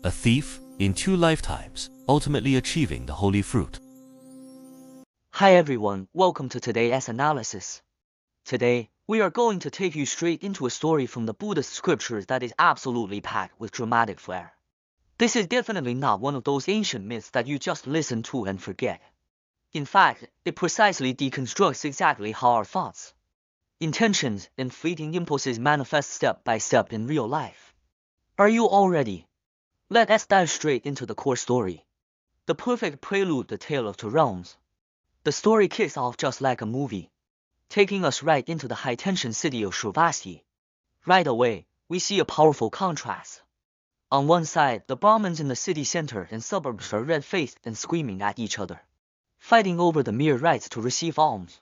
A thief in 2 lifetimes, ultimately achieving the holy fruit. Hi everyone, welcome to today's analysis. Today, we are going to take you straight into a story from the Buddhist scriptures that is absolutely packed with dramatic flair. This is definitely not one of those ancient myths that you just listen to and forget. In fact, it precisely deconstructs exactly how our thoughts, intentions, and fleeting impulses manifest step by step in real life. Are you all ready? Let's dive straight into the core story. The perfect prelude, the tale of two realms. The story kicks off just like a movie, taking us right into the high-tension city of Shravasti. Right away, we see a powerful contrast. On one side, the Brahmins in the city center and suburbs are red-faced and screaming at each other, fighting over the mere rights to receive alms.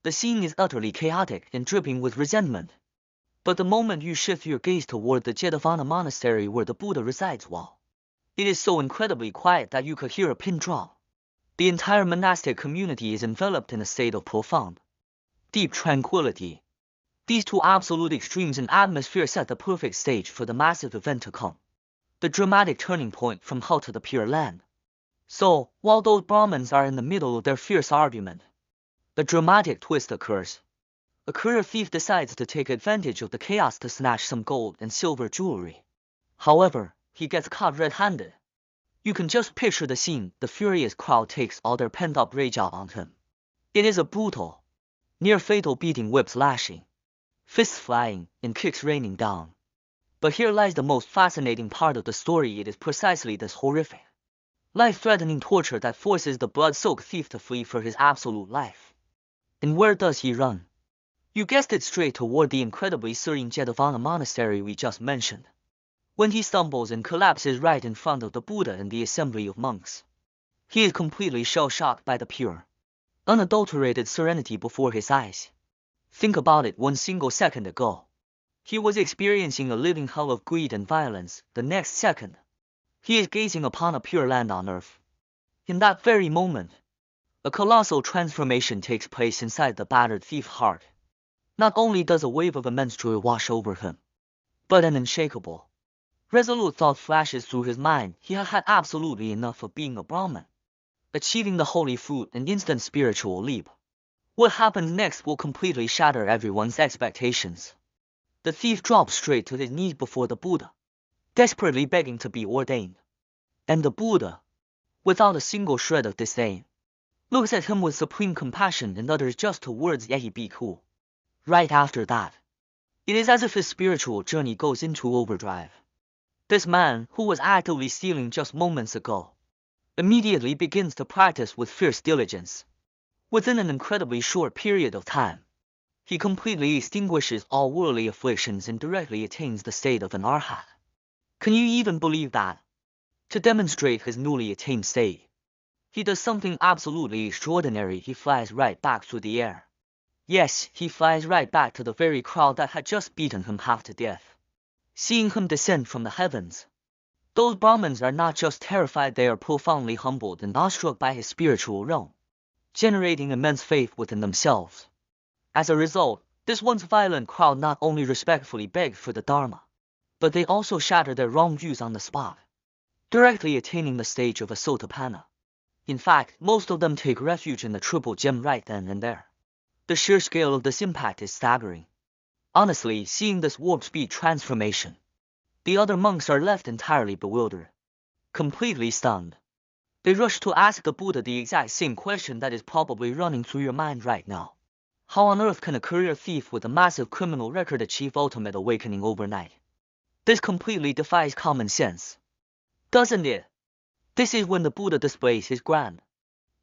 The scene is utterly chaotic and dripping with resentment. But the moment you shift your gaze toward the Jetavana monastery where the Buddha resides, well, it is so incredibly quiet that you could hear a pin drop. The entire monastic community is enveloped in a state of profound, deep tranquility. These two absolute extremes in atmosphere set the perfect stage for the massive event to come, the dramatic turning point from hell to the Pure Land. So, while those Brahmins are in the middle of their fierce argument, the dramatic twist occurs. A courier thief decides to take advantage of the chaos to snatch some gold and silver jewelry. However, he gets caught red-handed. You can just picture the scene. The furious crowd takes all their pent-up rage out on him. It is a brutal, near-fatal beating, whips lashing, fists flying, and kicks raining down. But here lies the most fascinating part of the story. It is precisely this horrific, life-threatening torture that forces the blood-soaked thief to flee for his absolute life. And where does he run? You guessed it, straight toward the incredibly serene Jetavana monastery we just mentioned. When he stumbles and collapses right in front of the Buddha and the assembly of monks, he is completely shell-shocked by the pure, unadulterated serenity before his eyes. Think about it. 1 second ago, he was experiencing a living hell of greed and violence. The next second, he is gazing upon a pure land on earth. In that very moment, a colossal transformation takes place inside the battered thief's heart. Not only does a wave of immense joy wash over him, but an unshakable, resolute thought flashes through his mind. He had had absolutely enough of being a Brahmin, achieving the holy fruit, an instant spiritual leap. What happens next will completely shatter everyone's expectations. The thief drops straight to his knees before the Buddha, desperately begging to be ordained. And the Buddha, without a single shred of disdain, looks at him with supreme compassion and utters just two words: "Yehi bhikkhu." Right after that, it is as if his spiritual journey goes into overdrive. This man, who was actively stealing just moments ago, immediately begins to practice with fierce diligence. Within an incredibly short period of time, he completely extinguishes all worldly afflictions and directly attains the state of an arhat. Can you even believe that? To demonstrate his newly attained state, he does something absolutely extraordinary. He flies right back through the air. Yes, he flies right back to the very crowd that had just beaten him half to death. Seeing him descend from the heavens, those Brahmins are not just terrified, they are profoundly humbled and awestruck by his spiritual realm, generating immense faith within themselves. As a result, this once violent crowd not only respectfully begged for the Dharma, but they also shatter their wrong views on the spot, directly attaining the stage of a Sotapanna. In fact, most of them take refuge in the Triple Gem right then and there. The sheer scale of this impact is staggering. Honestly, seeing this warp speed transformation, the other monks are left entirely bewildered, completely stunned. They rush to ask the Buddha the exact same question that is probably running through your mind right now. How on earth can a career thief with a massive criminal record achieve ultimate awakening overnight? This completely defies common sense, doesn't it? This is when the Buddha displays his grand,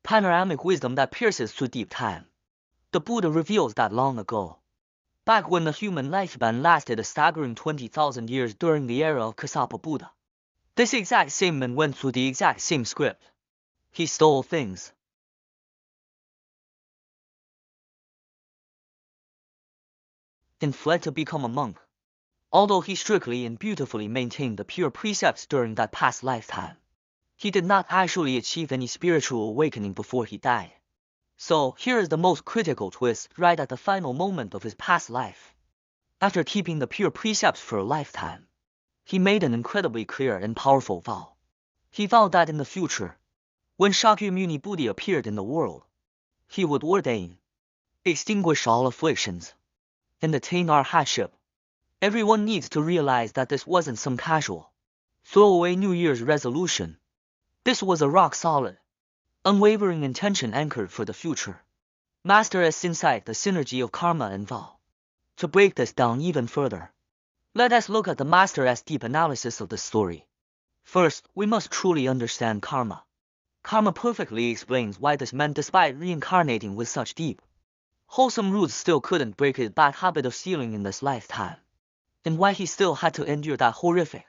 panoramic wisdom that pierces through deep time. The Buddha reveals that long ago, back when the human lifespan lasted a staggering 20,000 years during the era of Kassapa Buddha, this exact same man went through the exact same script. He stole things, and fled to become a monk. Although he strictly and beautifully maintained the pure precepts during that past lifetime, he did not actually achieve any spiritual awakening before he died. So, here is the most critical twist. Right at the final moment of his past life, after keeping the pure precepts for a lifetime, he made an incredibly clear and powerful vow. He vowed that in the future, when Shakyamuni Buddha appeared in the world, he would ordain, extinguish all afflictions, and attain arhatship. Everyone needs to realize that this wasn't some casual, throwaway New Year's resolution. This was a rock-solid, unwavering intention anchored for the future. Master S insight the synergy of karma and vow. To break this down even further, let us look at the Master S deep analysis of the story. First, we must truly understand karma. Karma perfectly explains why this man, despite reincarnating with such deep, wholesome roots, still couldn't break his bad habit of stealing in this lifetime, and why he still had to endure that horrific,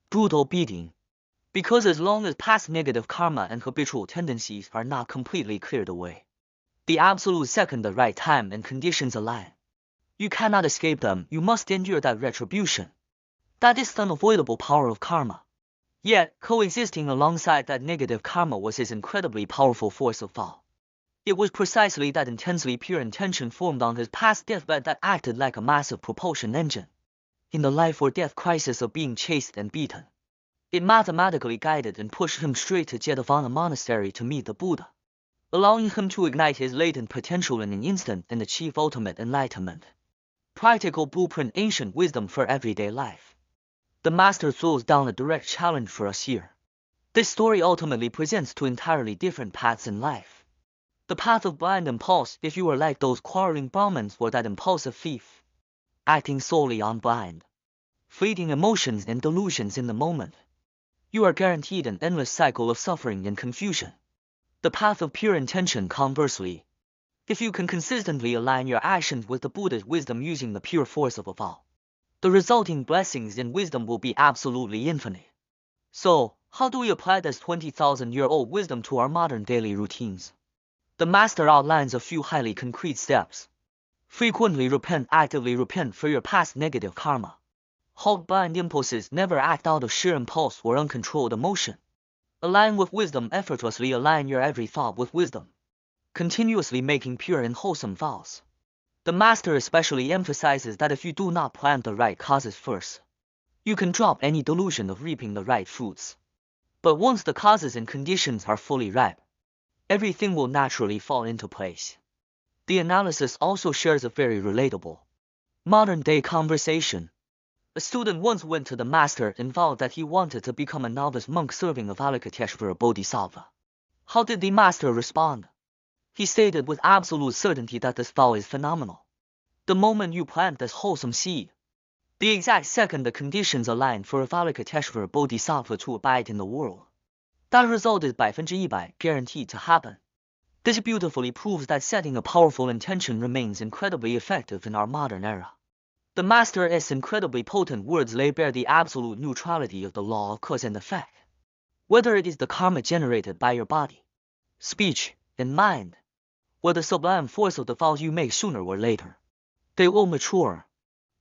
brutal beating. Because as long as past negative karma and habitual tendencies are not completely cleared away, the absolute second the right time and conditions align, you cannot escape them. You must endure that retribution. That is the unavoidable power of karma. Yet, coexisting alongside that negative karma was his incredibly powerful force of vow. It was precisely that intensely pure intention formed on his past deathbed that acted like a massive propulsion engine. In the life or death crisis of being chased and beaten, it mathematically guided and pushed him straight to Jetavana Monastery to meet the Buddha, allowing him to ignite his latent potential in an instant and achieve ultimate enlightenment. Practical blueprint, ancient wisdom for everyday life. The Master throws down a direct challenge for us here. This story ultimately presents two entirely different paths in life. The path of blind impulse, if you are like those quarreling Brahmins or that impulsive thief, acting solely on blind, fleeting emotions and delusions in the moment, you are guaranteed an endless cycle of suffering and confusion. The path of pure intention, conversely, if you can consistently align your actions with the Buddha's wisdom using the pure force of a vow, the resulting blessings and wisdom will be absolutely infinite. So, how do we apply this 20,000-year-old wisdom to our modern daily routines? The Master outlines a few highly concrete steps. Frequently repent, actively repent for your past negative karma. Halt blind impulses, never act out of sheer impulse or uncontrolled emotion. Align with wisdom, effortlessly align your every thought with wisdom. Continuously making pure and wholesome vows. The Master especially emphasizes that if you do not plant the right causes first, you can drop any delusion of reaping the right fruits. But once the causes and conditions are fully ripe, everything will naturally fall into place. The analysis also shares a very relatable, modern-day conversation. A student once went to the Master and vowed that he wanted to become a novice monk serving Avalokiteshvara Bodhisattva. How did the Master respond? He stated with absolute certainty that this vow is phenomenal. The moment you plant this wholesome seed, the exact second the conditions align for Avalokiteshvara Bodhisattva to abide in the world, that result is 100% guaranteed to happen. This beautifully proves that setting a powerful intention remains incredibly effective in our modern era. The Master's incredibly potent words lay bare the absolute neutrality of the law of cause and effect. Whether it is the karma generated by your body, speech, and mind, or the sublime force of the vows you make sooner or later, they will mature.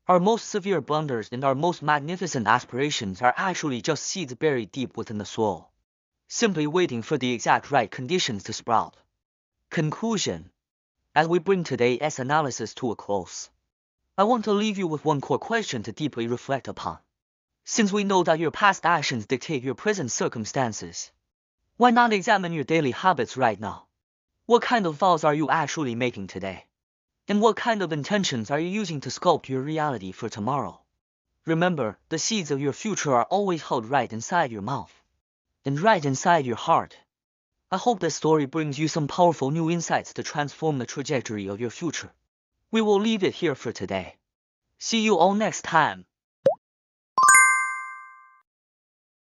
Our most severe blunders and our most magnificent aspirations are actually just seeds buried deep within the soil, simply waiting for the exact right conditions to sprout. Conclusion. As we bring today's analysis to a close, I want to leave you with one core question to deeply reflect upon. Since we know that your past actions dictate your present circumstances, why not examine your daily habits right now? What kind of vows are you actually making today? And what kind of intentions are you using to sculpt your reality for tomorrow? Remember, the seeds of your future are always held right inside your mouth, and right inside your heart. I hope this story brings you some powerful new insights to transform the trajectory of your future. We will leave it here for today. See you all next time.